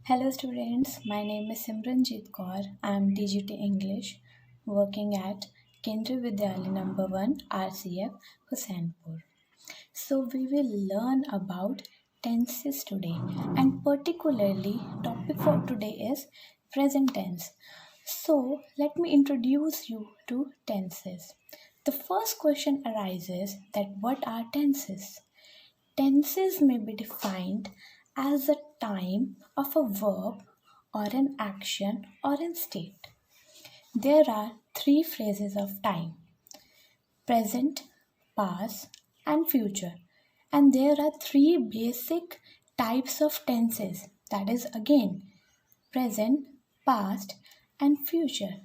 Hello students, my name is Simranjeet Kaur. I am DGT English working at Kendriya Vidyalaya number 1 RCF Husainpur. So we will learn about tenses today and particularly topic for today is present tense. So let me introduce you to tenses. The first question arises that what are tenses? Tenses may be defined as the time of a verb or an action or a state. There are three phases of time: present, past, and future. And there are three basic types of tenses, that is, again, present, past, and future.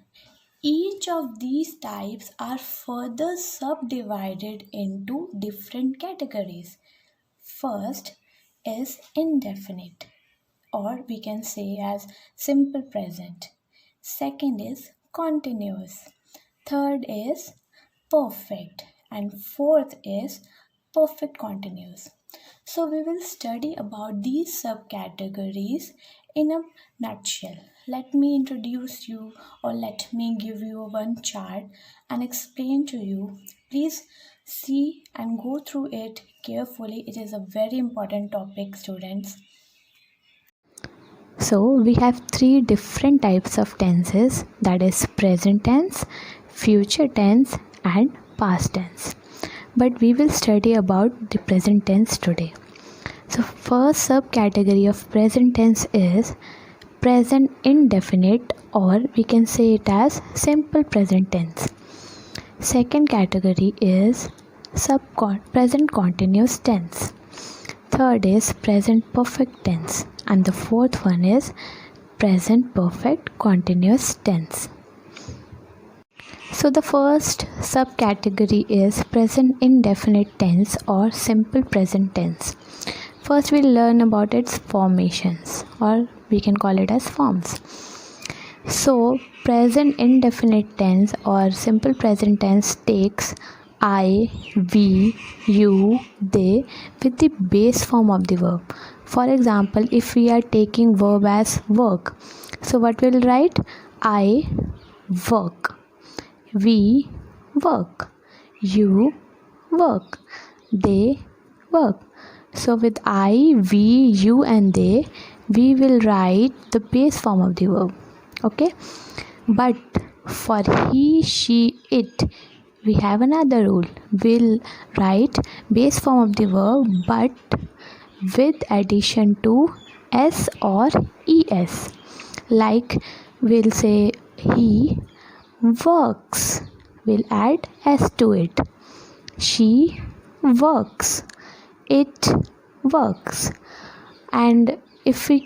Each of these types are further subdivided into different categories. First is indefinite, or we can say as simple present. Second is continuous. Third is perfect. And fourth is perfect continuous. So we will study about these subcategories in a nutshell. Let me introduce you, or let me give you one chart and explain to you. Please see and go through it carefully. It is a very important topic, students. So we have three different types of tenses, that is present tense, future tense and past tense. But we will study about the present tense today. So first subcategory of present tense is present indefinite, or we can say it as simple present tense. Second category is present continuous tense. Third is present perfect tense, and the fourth one is present perfect continuous tense. So the first subcategory is present indefinite tense or simple present tense. First we'll learn about its formations, or we can call it as forms. So present indefinite tense or simple present tense takes I, we, you, they with the base form of the verb. For example, if we are taking verb as work, so what we'll write? I work, we work, you work, they work. So with I, we, you and they, we will write the base form of the verb. Okay, but for he, she, it, we have another rule. We'll write base form of the verb but with addition to s or es. Like we'll say he works, we'll add s to it. She works, it works. And if we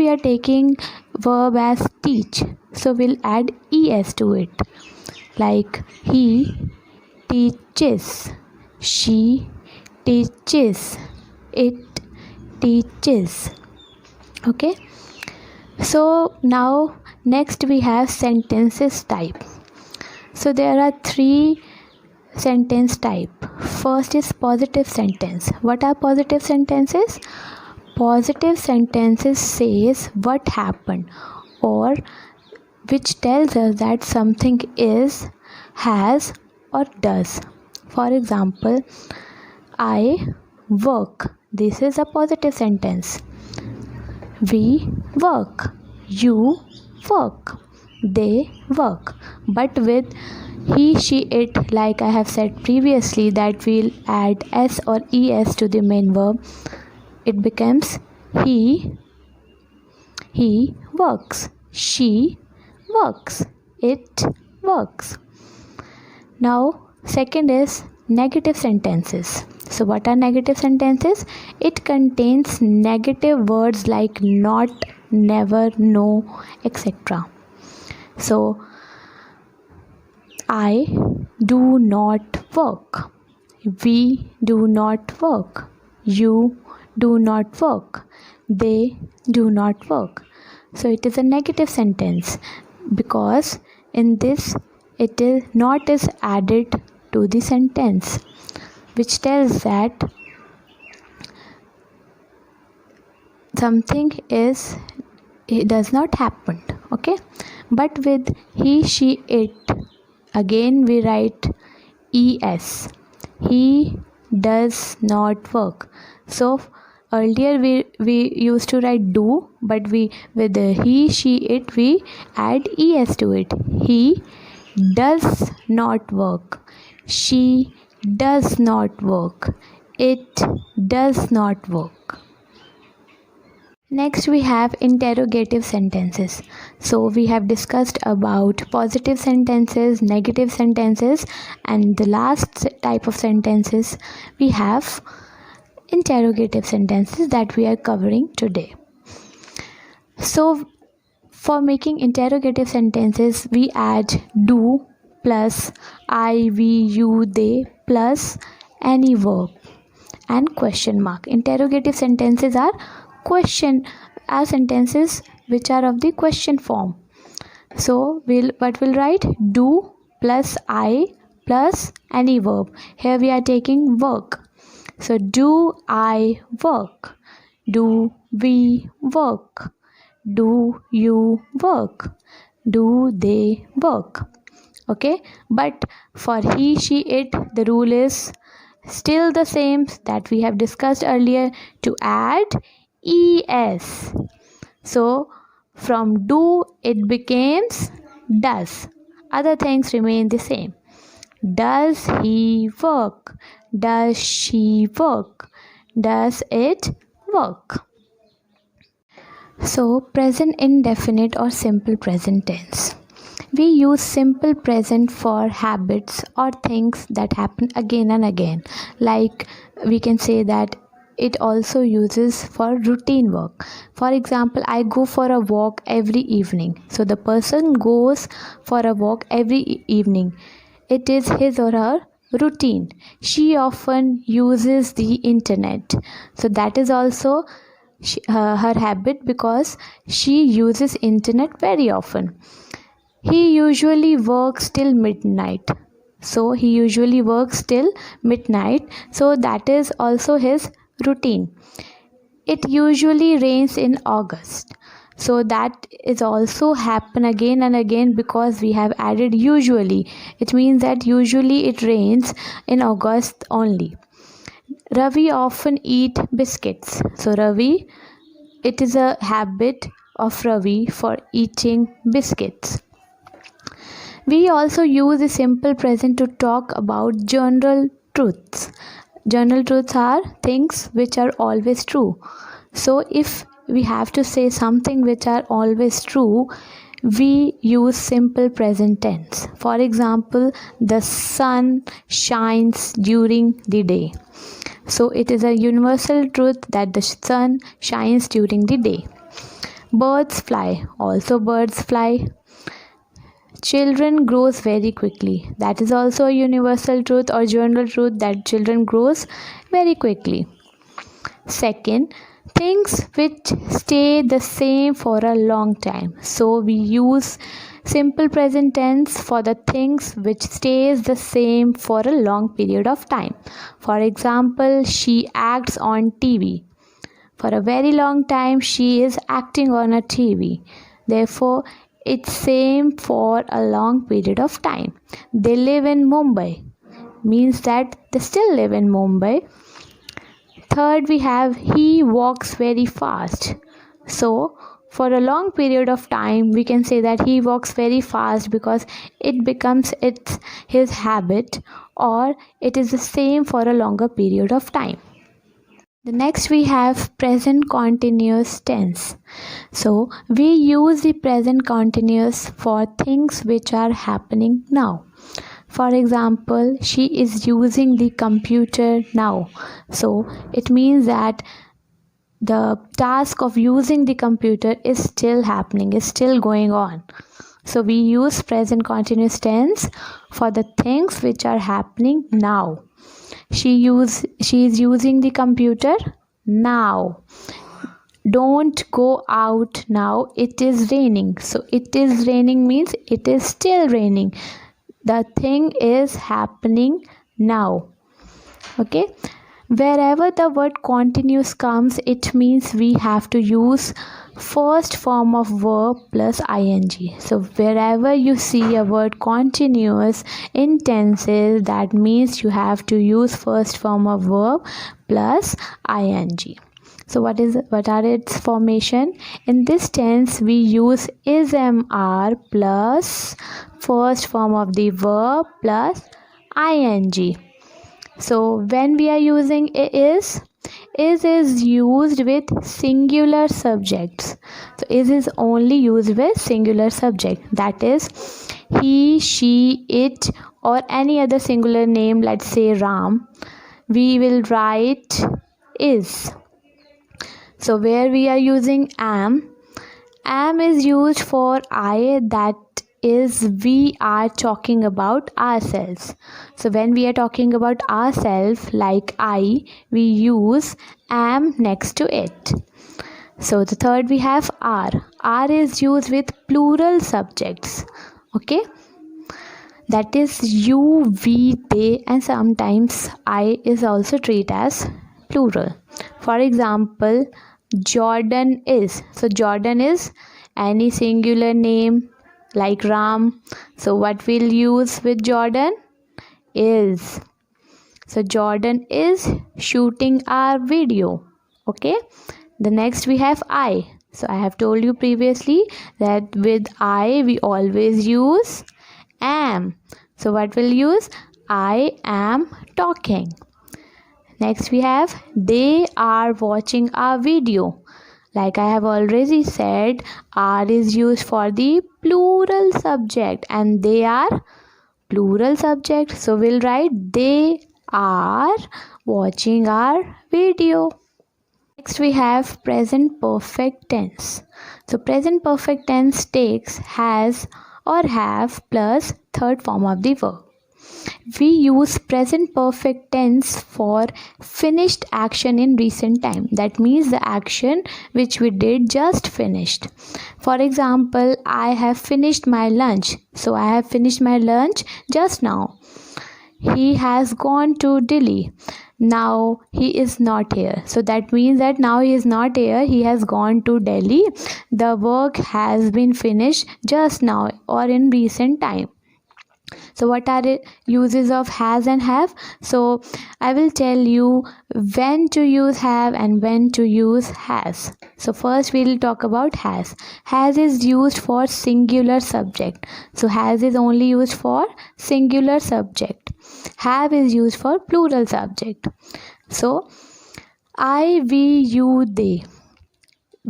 are taking verb as teach, so we'll add es to it. Like he teaches, she teaches, it teaches. Okay, so now next we have sentences type. So there are three sentence type. First is positive sentence. What are positive sentences? Positive sentences says what happened, or which tells us that something is, has or does. For example, I work. This is a positive sentence. We work. You work. They work. But with he, she, it, like I have said previously, that we'll add s or es to the main verb, it becomes he works, she works, it works. Now second is negative sentences. So what are negative sentences? It contains negative words like not, never, no, etc. So I do not work, we do not work, you do not work, they do not work. So it is a negative sentence because in this it is not is added to the sentence, which tells that something is it does not happen. Okay, but with he, she, it, again we write es. He does not work. So earlier we used to write do, but we with the he, she, it, we add es to it. He does not work. She does not work. It does not work. Next we have interrogative sentences. So we have discussed about positive sentences, negative sentences, and the last type of sentences we have interrogative sentences that we are covering today. So for making interrogative sentences we add do plus I, we, you, they plus any verb and question mark. Interrogative sentences are sentences which are of the question form. So we'll write do plus I plus any verb. Here we are taking work. So do I work? Do we work? Do you work? Do they work? Okay, but for he, she, it, the rule is still the same that we have discussed earlier, to add es. So from do it becomes does. Other things remain the same. Does he work? Does she work? Does it work? So present indefinite or simple present tense. We use simple present for habits or things that happen again and again. Like we can say that it also uses for routine work. For example, I go for a walk every evening. So the person goes for a walk every evening. It is his or her routine. She often uses the internet. So that is also her habit because she uses internet very often. He usually works till midnight. So he usually works till midnight. So that is also his routine. It usually rains in August. So that is also happen again and again because we have added usually. It means that usually it rains in August only. Ravi often eat biscuits. So Ravi, it is a habit of Ravi for eating biscuits. We also use the simple present to talk about general truths. General truths are things which are always true. So if we have to say something which are always true, we use simple present tense. For example, the sun shines during the day. So it is a universal truth that the sun shines during the day. Birds fly. Also birds fly. Children grows very quickly. That is also a universal truth or general truth that children grows very quickly. Second, things which stay the same for a long time. So we use simple present tense for the things which stays the same for a long period of time. For example, she acts on TV. For a very long time she is acting on a TV. Therefore, it's same for a long period of time. They live in Mumbai. Means that they still live in Mumbai. Third, we have he walks very fast. So for a long period of time we can say that he walks very fast because it becomes his habit, or it is the same for a longer period of time. The next we have present continuous tense. So we use the present continuous for things which are happening now. For example, she is using the computer now. So it means that the task of using the computer is still happening, is still going on. So we use present continuous tense for the things which are happening now. She is using the computer now. Don't go out now, it is raining. So it is raining means it is still raining. The thing is happening now. Okay. Wherever the word continuous comes, it means we have to use first form of verb plus ing. So wherever you see a word continuous in tenses, that means you have to use first form of verb plus ing. So what are its formation? In this tense we use is-mr plus first form of the verb plus ing. So when we are using is used with singular subjects. So is only used with singular subject, that is he, she, it, or any other singular name, let's say Ram, we will write is. So where we are using am is used for I, that is we are talking about ourselves. So when we are talking about ourselves, like I, we use am next to it. So the third we have are is used with plural subjects. Okay, that is you, we, they, and sometimes I is also treated as plural. For example, Jordan is. So Jordan is any singular name like Ram. So what we'll use with Jordan? Is. So Jordan is shooting our video. Okay. The next we have I. So I have told you previously that with I we always use am. So what we'll use? I am talking. Next we have they are watching our video. Like I have already said, are is used for the plural subject and they are plural subject. So we'll write they are watching our video. Next we have present perfect tense. So present perfect tense takes has or have plus third form of the verb. We use present perfect tense for finished action in recent time. That means the action which we did just finished. For example, I have finished my lunch. So I have finished my lunch just now. He has gone to Delhi. Now he is not here. So that means that now he is not here. He has gone to Delhi. The work has been finished just now or in recent time. So what are the uses of has and have? So I will tell you when to use have and when to use has. So first we will talk about has. Has is used for singular subject. So has is only used for singular subject. Have is used for plural subject. So I, we, you, they.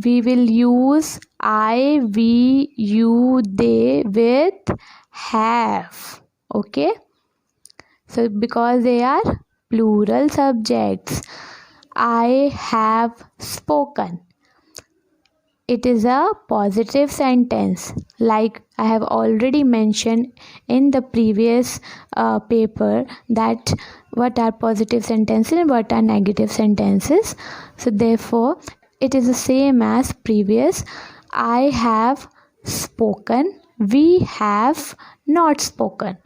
We will use I, we, you, they with have. Okay, so because they are plural subjects. I have spoken. It is a positive sentence, like I have already mentioned in the previous paper, that what are positive sentences and what are negative sentences. So therefore it is the same as previous. I have spoken. We have not spoken.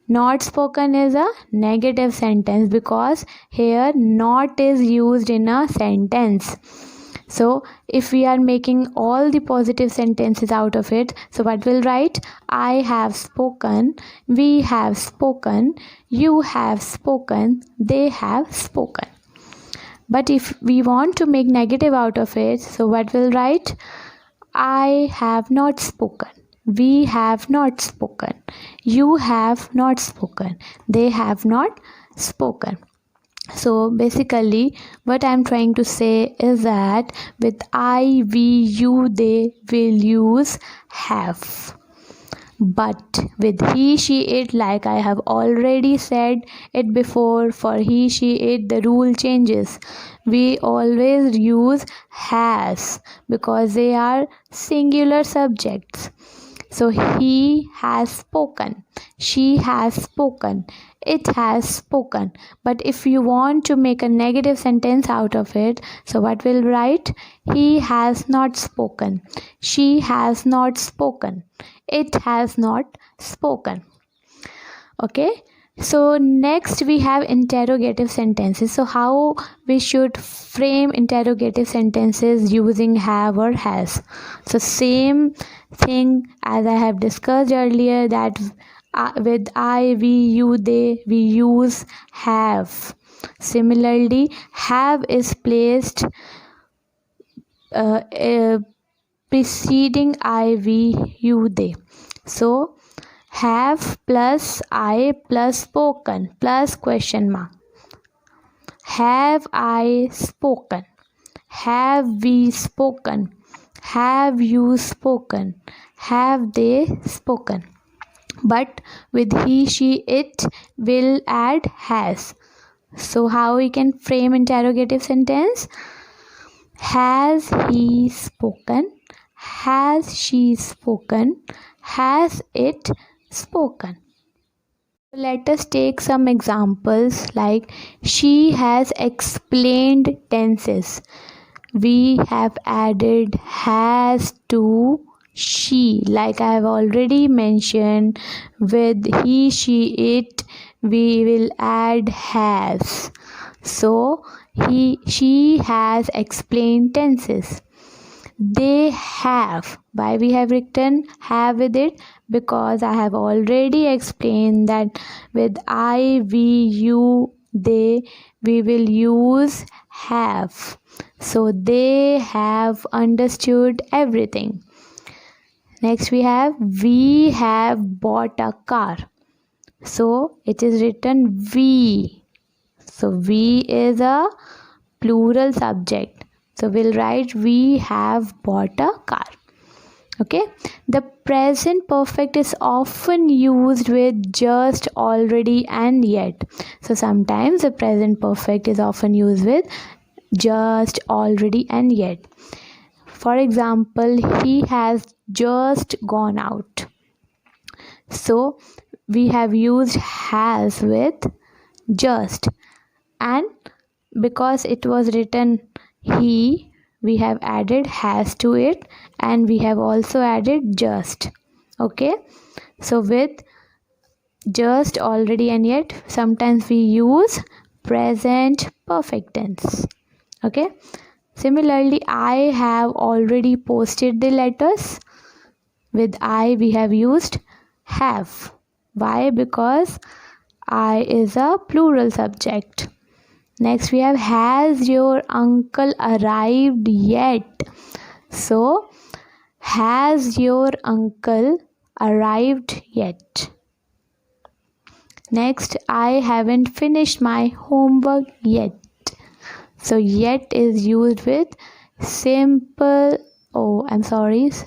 Not spoken is a negative sentence because here not is used in a sentence. So if we are making all the positive sentences out of it, so what we'll write? I have spoken, we have spoken, you have spoken, they have spoken. But if we want to make negative out of it, so what we'll write? I have not spoken, we have not spoken, you have not spoken, they have not spoken. So basically what I'm trying to say is that with I, we, you, they will use have. But with he, she, it, like I have already said it before, for he, she, it, the rule changes. We always use has because they are singular subjects. So he has spoken, she has spoken, it has spoken. But if you want to make a negative sentence out of it, so what will write? He has not spoken, she has not spoken, it has not spoken. Okay, So next we have interrogative sentences. So how we should frame interrogative sentences using have or has. So same thing as I have discussed earlier, that with I, we, you, they, we use have. Similarly, have is placed preceding I, we, you, they. So have plus I plus spoken plus question mark. Have I spoken? Have we spoken? Have you spoken? Have they spoken? But with he, she, it will add has. So how we can frame interrogative sentence? Has he spoken? Has she spoken? Has it spoken? Let us take some examples like she has explained tenses. We have added has to she, like I have already mentioned. With he, she, it, we will add has. So she has explained tenses. They have. Why we have written have with it? Because I have already explained that with I, we, you, they, we will use have. So they have understood everything. Next we have bought a car. So it is written we. So we is a plural subject. So we'll write we have bought a car. Okay. The present perfect is often used with just, already, and yet. So sometimes the present perfect is often used with just, already, and yet. For example, he has just gone out. So we have used has with just, and because it was written he, we have added has to it, and we have also added just. Okay, so with just, already, and yet, sometimes we use present perfect tense. Okay, similarly, I have already posted the letters. With I, we have used have. Why? Because I is a plural subject. Next we have has your uncle arrived yet? So has your uncle arrived yet? Next, I haven't finished my homework yet. So yet is used with simple,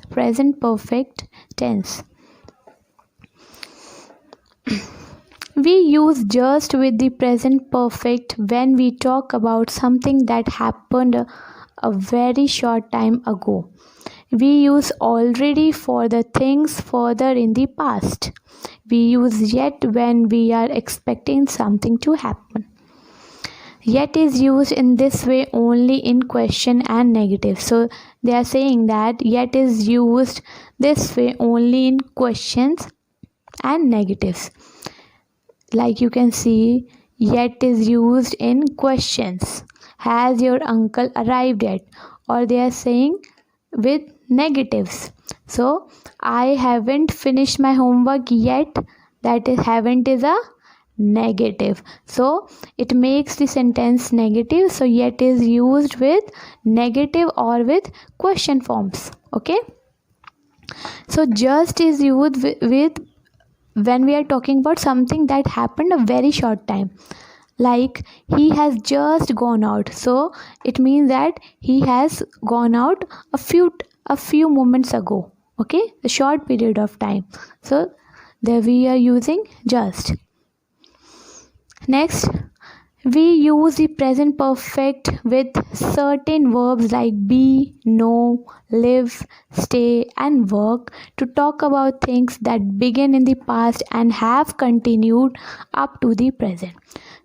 present perfect tense. We use just with the present perfect when we talk about something that happened a very short time ago. We use already for the things further in the past. We use yet when we are expecting something to happen. Yet is used in this way only in question and negative. So they are saying that yet is used this way only in questions and negatives. Like you can see, yet is used in questions. Has your uncle arrived yet? Or they are saying with negatives. So I haven't finished my homework yet. That is, haven't is a negative. So it makes the sentence negative. So yet is used with negative or with question forms. Okay. So just is used with when we are talking about something that happened a very short time, like he has just gone out. So it means that he has gone out a few moments ago. Okay, a short period of time. So there we are using just. Next, we use the present perfect with certain verbs like be, know, live, stay, and work to talk about things that begin in the past and have continued up to the present.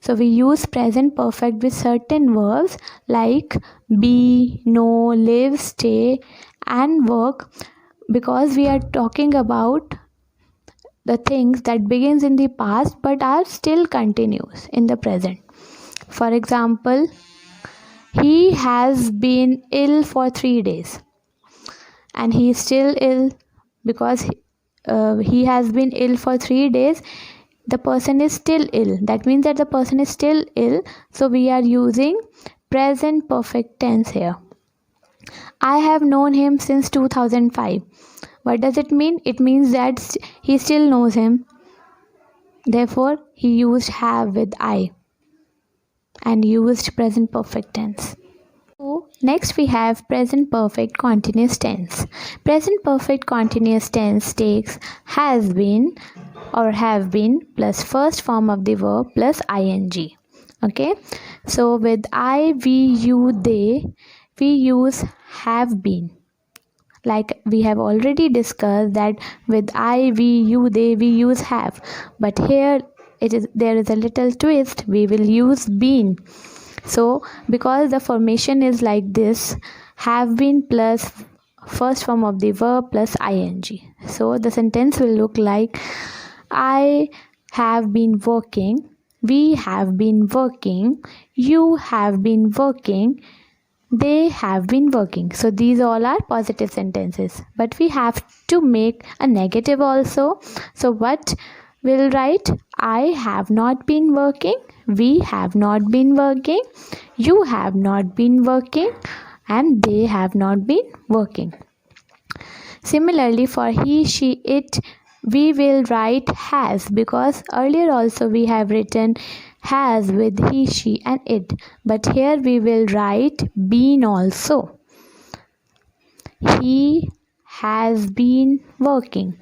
So we use present perfect with certain verbs like be, know, live, stay, and work because we are talking about the things that begins in the past but are still continuous in the present. For example, he has been ill for 3 days and he is still ill because he has been ill for 3 days. The person is still ill. That means that the person is still ill. So we are using present perfect tense here. I have known him since 2005. What does it mean? It means that he still knows him. Therefore, he used have with I and used present perfect tense. So, next we have present perfect continuous tense. Present perfect continuous tense takes has been or have been plus first form of the verb plus ing. Okay, so with I, we, you, they, we use have been. Like we have already discussed that with I, we, you, they, we use have, but here there is a little twist. We will use been. So because the formation is like this, have been plus first form of the verb plus ing. So the sentence will look like I have been working, we have been working, you have been working, they have been working. So these all are positive sentences, but we have to make a negative also. So what we'll write? I have not been working, we have not been working, you have not been working, and they have not been working. Similarly, for he, she, it, we will write has, because earlier also we have written has with he, she and it, but here we will write been also. He has been working.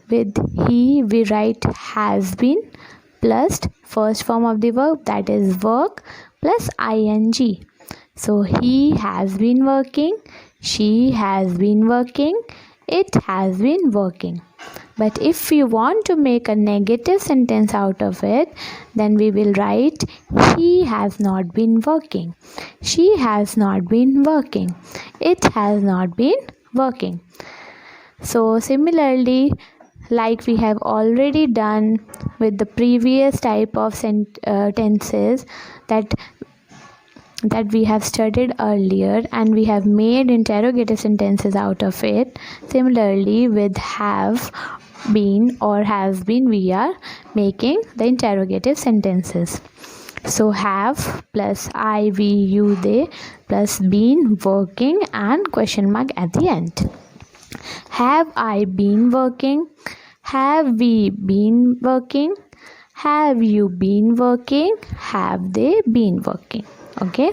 With he, we write has been plus first form of the verb, that is work, plus ing. So he has been working, she has been working, it has been working. But if you want to make a negative sentence out of it, then we will write he has not been working, she has not been working, it has not been working. So similarly, like we have already done with the previous type of tenses that we have studied earlier, and we have made interrogative sentences out of it. Similarly, with have been or has been, we are making the interrogative sentences. So have plus I, we, you, they plus been working and question mark at the end. Have I been working? Have we been working? Have you been working? Have they been working? Okay,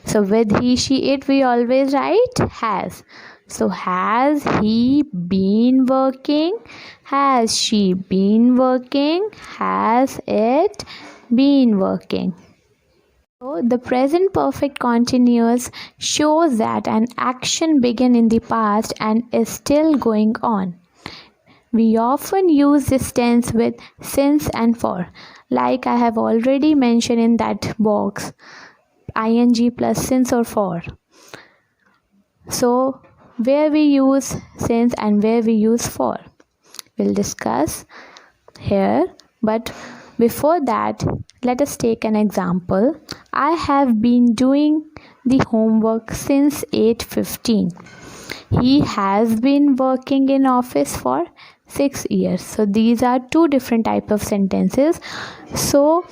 so with he, she, it, we always write has. So has he been working? Has she been working? Has it been working? So the present perfect continuous shows that an action began in the past and is still going on. We often use this tense with since and for, like I have already mentioned in that box, ing plus since or for. So where we use since and where we use for, we'll discuss here. But before that, let us take an example. I have been doing the homework since 8:15. He has been working in office for 6 years. So these are two different types of sentences. So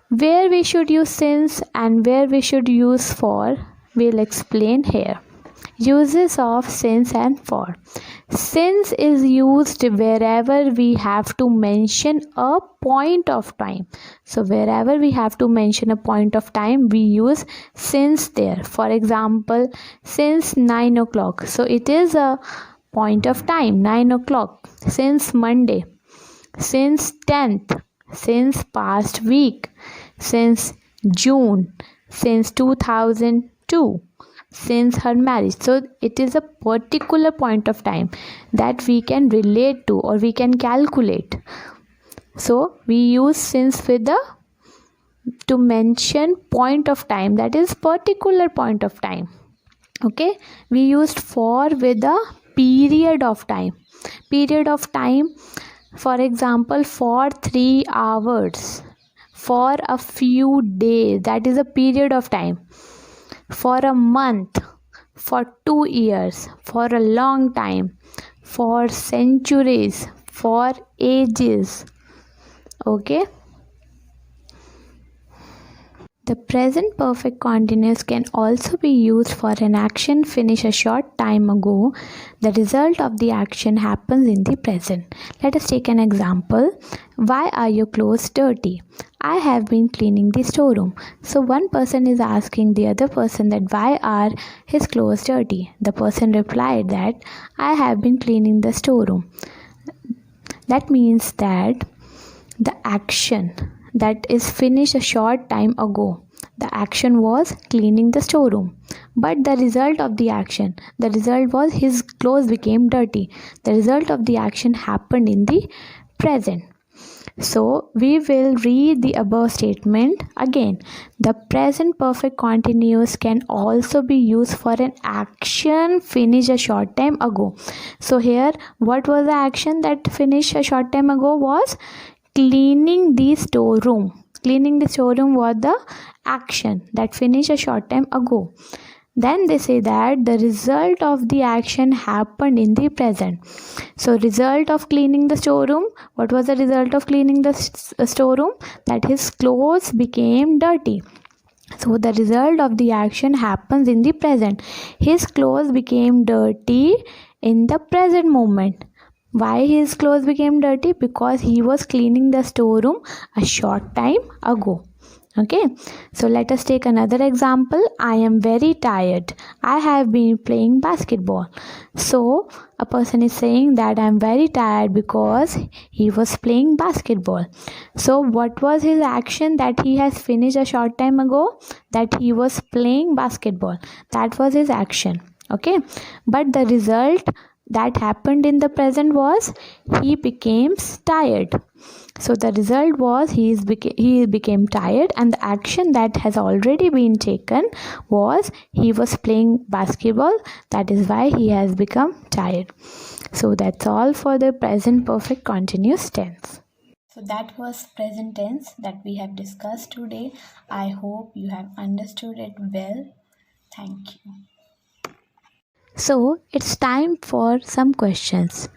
where we should use since and where we should use for, we'll explain here. Uses of since and for. Since is used wherever we have to mention a point of time. So wherever we have to mention a point of time, we use since there. For example, since 9 o'clock. So it is a point of time, 9 o'clock. Since Monday. Since 10th. Since past week. Since June. Since 2002. Since her marriage. So it is a particular point of time that we can relate to or we can calculate. So we use since with the to mention point of time, that is particular point of time. Okay, we used for with the period of time. Period of time For example, for 3 hours, for a few days, that is a period of time, for a month, for 2 years, for a long time, for centuries, for ages. Okay. The present perfect continuous can also be used for an action finished a short time ago. The result of the action happens in the present. Let us take an example. Why are your clothes dirty? I have been cleaning the storeroom. So one person is asking the other person that why are his clothes dirty? The person replied that I have been cleaning the storeroom. That means that the action that is finished a short time ago, the action was cleaning the storeroom, but the result of the action, the result was his clothes became dirty. The result of the action happened in the present. So we will read the above statement again. The present perfect continuous can also be used for an action finished a short time ago. So here, what was the action that finished a short time ago? Was cleaning the storeroom. Cleaning the storeroom was the action that finished a short time ago. Then they say that the result of the action happened in the present. So result of cleaning the storeroom, what was the result of cleaning the storeroom? That his clothes became dirty. So the result of the action happens in the present. His clothes became dirty in the present moment. Why his clothes became dirty? Because he was cleaning the storeroom a short time ago. Okay, so let us take another example. I am very tired. I have been playing basketball. So a person is saying that I am very tired because he was playing basketball. So what was his action that he has finished a short time ago? That he was playing basketball. That was his action. Okay, but the result that happened in the present was he became tired. So the result was he became tired, and the action that has already been taken was he was playing basketball. That is why he has become tired. So that's all for the present perfect continuous tense. So that was present tense that we have discussed today. I hope you have understood it well. Thank you. So it's time for some questions.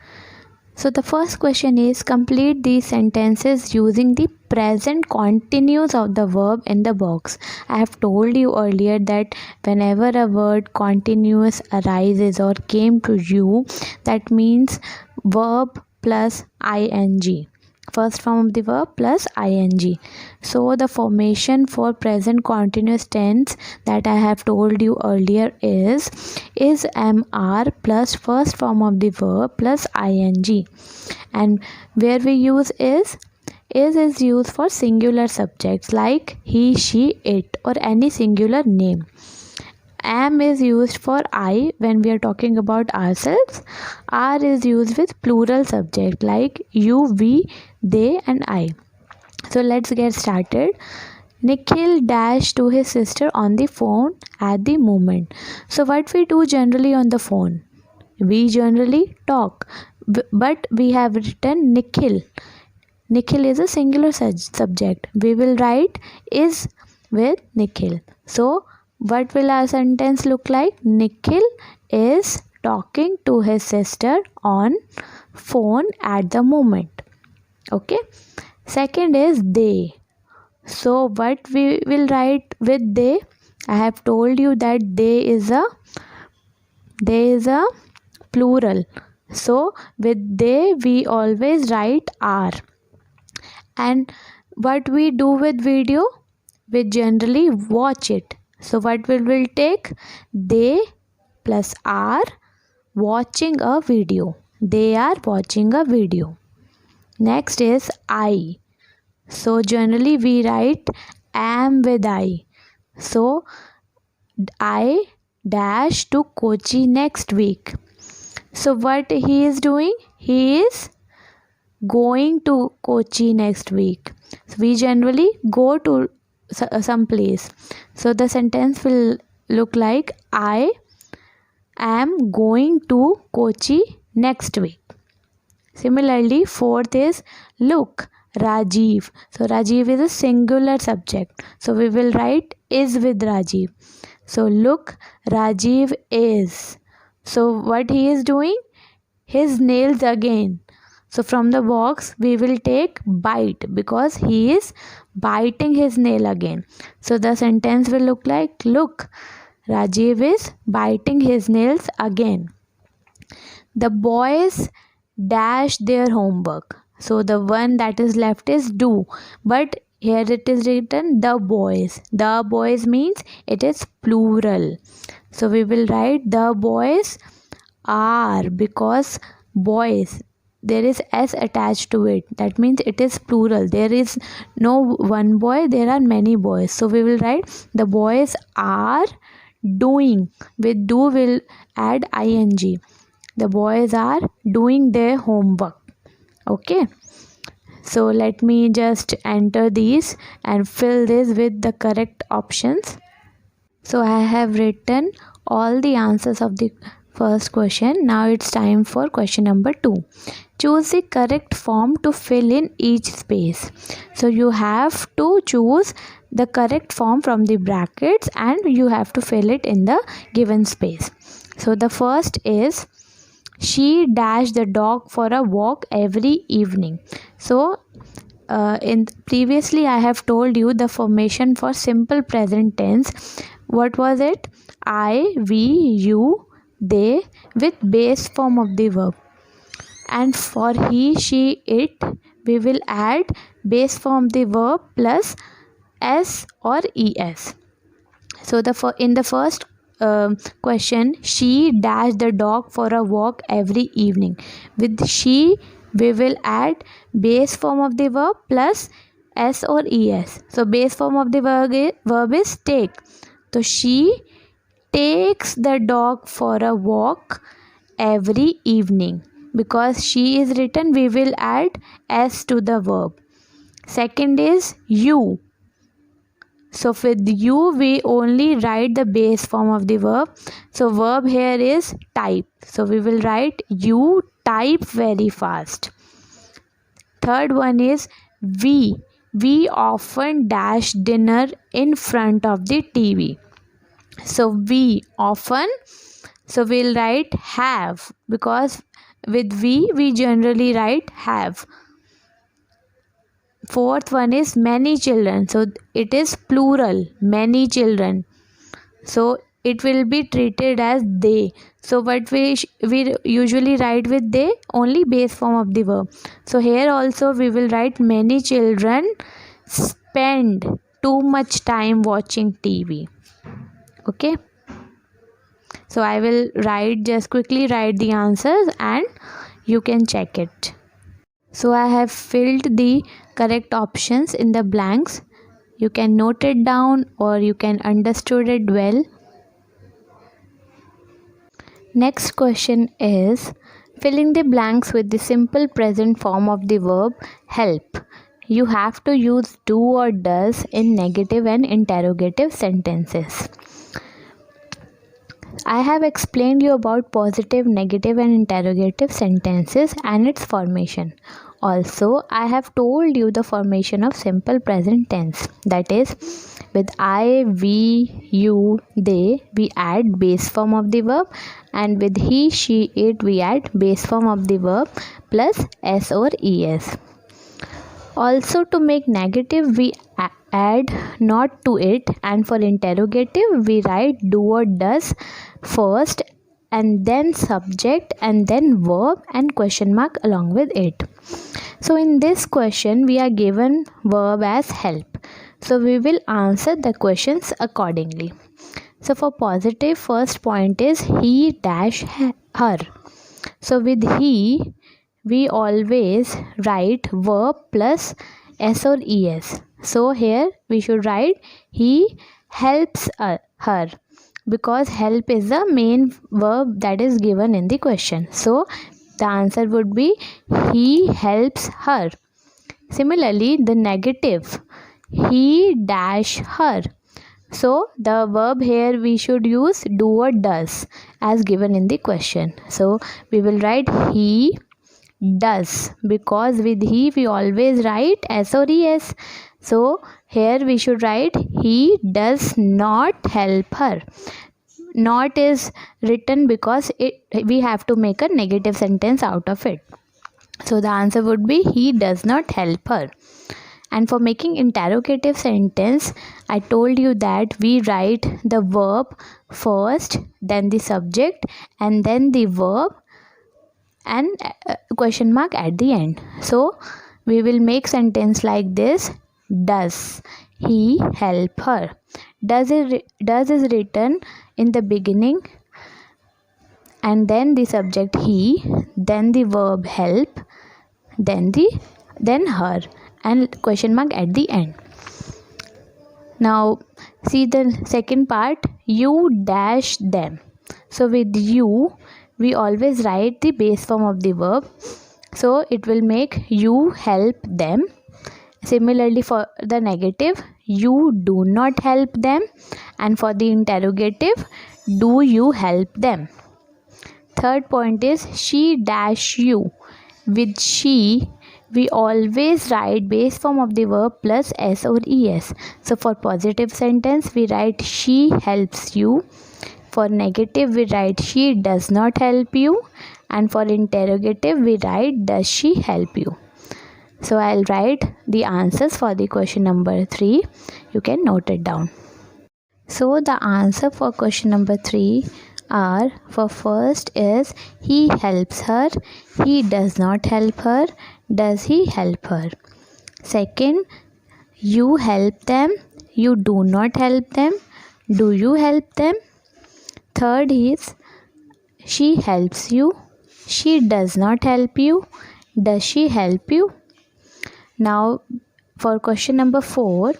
So the first question is, complete these sentences using the present continuous of the verb in the box. I have told you earlier that whenever a word continuous arises or came to you, that means verb plus ing. First form of the verb plus ing. So the formation for present continuous tense that I have told you earlier is mr plus first form of the verb plus ing. And where we use is used for singular subjects like he, she, it, or any singular name. Am is used for I when we are talking about ourselves. R is used with plural subject like you, we, they, and I. So let's get started. Nikhil dashed to his sister on the phone at the moment. So what we do generally on the phone? We generally talk, but we have written Nikhil. Nikhil is a singular subject. We will write is with Nikhil. So what will our sentence look like? Nikhil is talking to his sister on phone at the moment. Okay. Second is they. So what we will write with they? I have told you that they is a plural. So with they we always write are. And what we do with video? We generally watch it. So what will we take? They plus are watching a video. They are watching a video. Next is I. So generally we write am with I. So I dash to Kochi next week. So what he is doing? He is going to Kochi next week. So we generally go to some place. So the sentence will look like I am going to Kochi next week. Similarly, fourth is look, Rajiv. So Rajiv is a singular subject. So we will write is with Rajiv. So look, Rajiv is. So what he is doing? His nails again. So from the box we will take bite because he is biting his nail again. So the sentence will look like look, Rajiv is biting his nails again. The boys dash their homework. So the one that is left is do, but here it is written the boys. The boys means it is plural. So we will write the boys are because boys, there is s attached to it, that means it is plural. There is no one boy, there are many boys. So we will write the boys are doing. With do will add ing. The boys are doing their homework. Okay, so let me just enter these and fill this with the correct options. So I have written all the answers of the first question. Now it's time for question number 2. Choose the correct form to fill in each space. So you have to choose the correct form from the brackets and you have to fill it in the given space. So the first is she dashed the dog for a walk every evening. So in previously I have told you the formation for simple present tense. What was it? I, we, you, they with base form of the verb. And for he, she, it, we will add base form of the verb plus s or es. So in the first question, she dashed the dog for a walk every evening. With she, we will add base form of the verb plus s or es. So base form of the verb is take. So she takes the dog for a walk every evening. Because she is written, we will add s to the verb. Second is you. So with you, we only write the base form of the verb. So verb here is type. So we will write you type very fast. Third one is we. We often dash dinner in front of the TV. So we often, so we'll write have because with we generally write have. Fourth one is many children. So it is plural, many children. So it will be treated as they. So what we usually write with they, only base form of the verb. So here also we will write many children spend too much time watching TV. Okay. So I will just quickly write the answers and you can check it. So I have filled the correct options in the blanks. You can note it down or you can understood it well. Next question is filling the blanks with the simple present form of the verb help. You have to use do or does in negative and interrogative sentences. I have explained you about positive, negative and interrogative sentences and its formation. Also, I have told you the formation of simple present tense. That is, with I, we, you, they, we add base form of the verb, and with he, she, it, we add base form of the verb plus s or es. Also, to make negative, we add not to it, and for interrogative, we write do or does first and then subject and then verb and question mark along with it. So in this question we are given verb as help. So we will answer the questions accordingly. So for positive, first point is he dash her. So with he, we always write verb plus s or es. So here we should write he helps her, because help is the main verb that is given in the question. So the answer would be he helps her. Similarly, the negative, he dash her. So the verb here we should use do or does as given in the question. So we will write he does, because with he we always write S or ES. So here we should write he does not help her. Not is written because we have to make a negative sentence out of it. So the answer would be he does not help her. And for making interrogative sentence, I told you that we write the verb first, then the subject, and then the verb and question mark at the end. So we will make sentence like this: does he help her? Does is written in the beginning, and then the subject he, then the verb help, then her, and question mark at the end. Now see the second part, you dash them. So with you we always write the base form of the verb, so it will make you help them. Similarly for the negative, you do not help them, and for the interrogative, do you help them. Third point is she dash you. With she we always write base form of the verb plus S or ES. So for positive sentence we write she helps you. For negative we write she does not help you, and for interrogative we write does she help you. So I'll write the answers for the question number 3. You can note it down. So the answer for question number 3 are, for first is he helps her, he does not help her, does he help her. Second, you help them, you do not help them, do you help them. Third is she helps you, she does not help you, does she help you. Now for question number 4,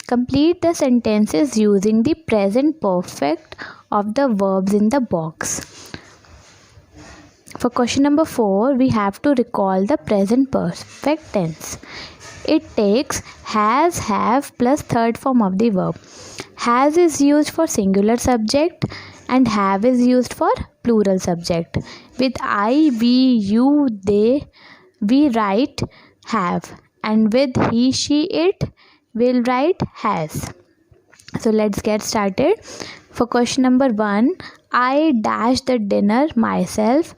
complete the sentences using the present perfect of the verbs in the box. For question number 4, we have to recall the present perfect tense. It takes has, have plus third form of the verb. Has is used for singular subject and have is used for plural subject. With I, we, you, they, we write have, and with he, she, it, we'll write has. So let's get started. For question number 1, I dash the dinner myself.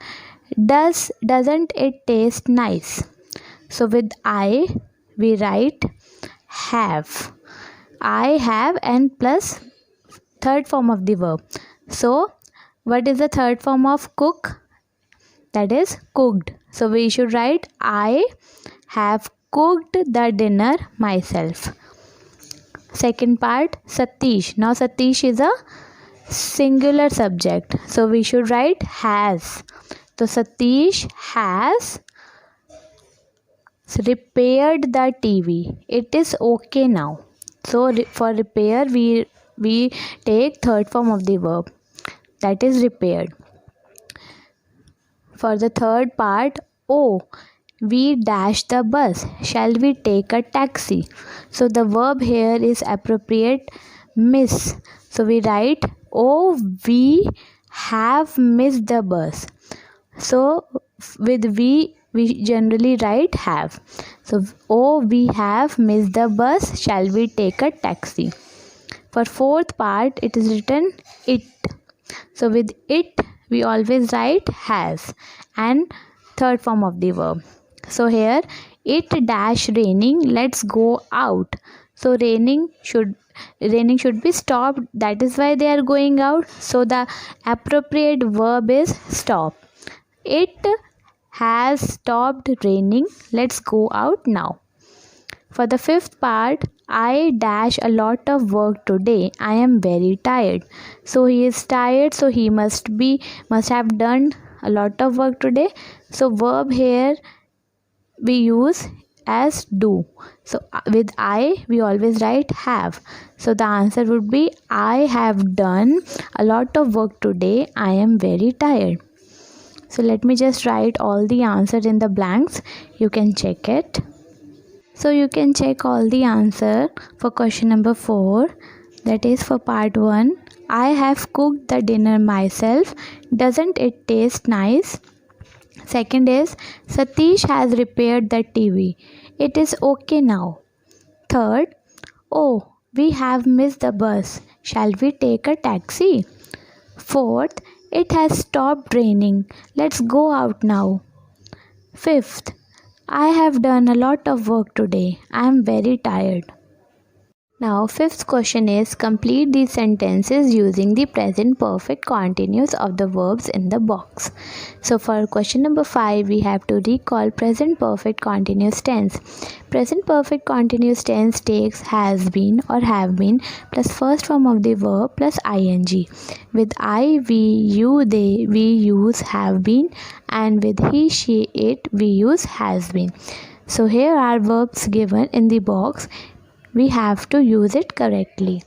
Doesn't it taste nice? So with I we write have. I have and plus third form of the verb. So what is the third form of cook? That is cooked. So we should write I have cooked the dinner myself. Second part, Satish. Now Satish is a singular subject, so we should write has. So Satish has repaired the TV. It is okay now. So for repair we take third form of the verb, that is repaired. For the third part, oh, we dash the bus. Shall we take a taxi? So the verb here is appropriate, miss. So we write, oh, we have missed the bus. So with we generally write have. So oh, we have missed the bus. Shall we take a taxi? For fourth part, it is written it. So with it we always write has and third form of the verb. So here, it dash raining, let's go out. So raining should be stopped, that is why they are going out. So the appropriate verb is stop. It has stopped raining, let's go out now. For the fifth part, I dash a lot of work today. I am very tired. So he is tired, so he must have done a lot of work today. So verb here we use as do. So with I we always write have. So the answer would be I have done a lot of work today. I am very tired. So let me just write all the answers in the blanks. You can check it. So you can check all the answer for question number 4. That is for part 1. I have cooked the dinner myself. Doesn't it taste nice? Second is Satish has repaired the TV. It is okay now. Third, oh, we have missed the bus. Shall we take a taxi? Fourth, it has stopped raining. Let's go out now. Fifth, I have done a lot of work today. I am very tired. Now, fifth question is complete these sentences using the present perfect continuous of the verbs in the box. So, for question number 5, we have to recall present perfect continuous tense. Present perfect continuous tense takes has been or have been plus first form of the verb plus ing. With I, we, you, they, we use have been, and with he, she, it, we use has been. So, here are verbs given in the box. We have to use it correctly.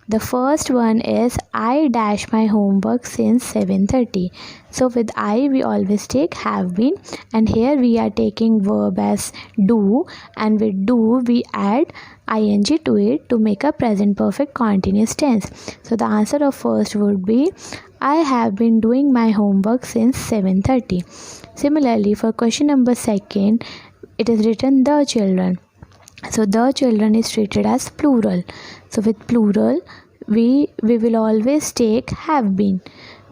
The first one is I dash my homework since 7:30. So with I we always take have been, and here we are taking verb as do, and with do we add ing to it to make a present perfect continuous tense. So the answer of first would be I have been doing my homework since 7:30. Similarly, for question number 2, it is written the children. So the children is treated as plural. So with plural we will always take have been.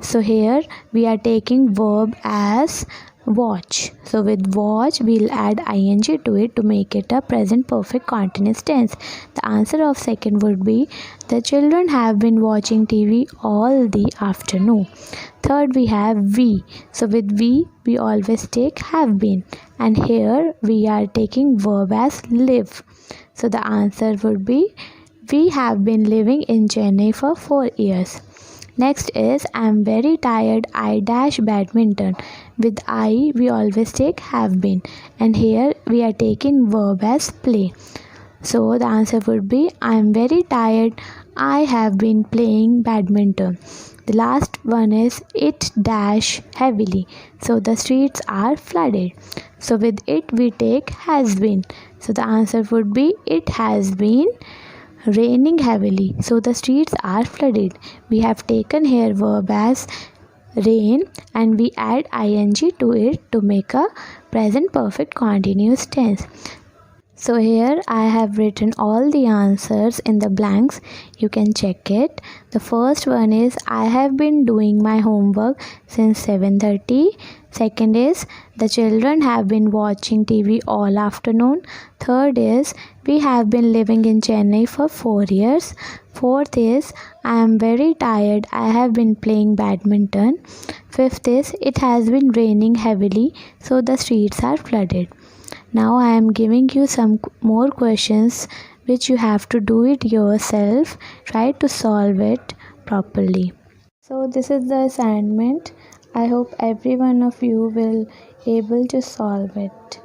So here we are taking verb as watch. So with watch we'll add ing to it to make it a present perfect continuous tense. The answer of second would be the children have been watching TV all the afternoon. Third we have we. So with we always take have been, and here we are taking verb as live. So the answer would be we have been living in Chennai for 4 years. Next is I am very tired, I dash badminton. With I we always take have been, and here we are taking verb as play. So the answer would be I am very tired, I have been playing badminton. The last one is it dash heavily. So the streets are flooded. So with it we take has been. So the answer would be it has been raining heavily. So the streets are flooded. We have taken here verb as rain and we add ing to it to make a present perfect continuous tense. So here I have written all the answers in the blanks. You can check it. The first one is I have been doing my homework since 7:30. Second is the children have been watching TV all afternoon. Third is we have been living in Chennai for 4 years. Fourth is I am very tired. I have been playing badminton. Fifth is it has been raining heavily, so the streets are flooded. Now I am giving you some more questions which you have to do it yourself. Try to solve it properly. So this is the assignment. I hope every one of you will able to solve it.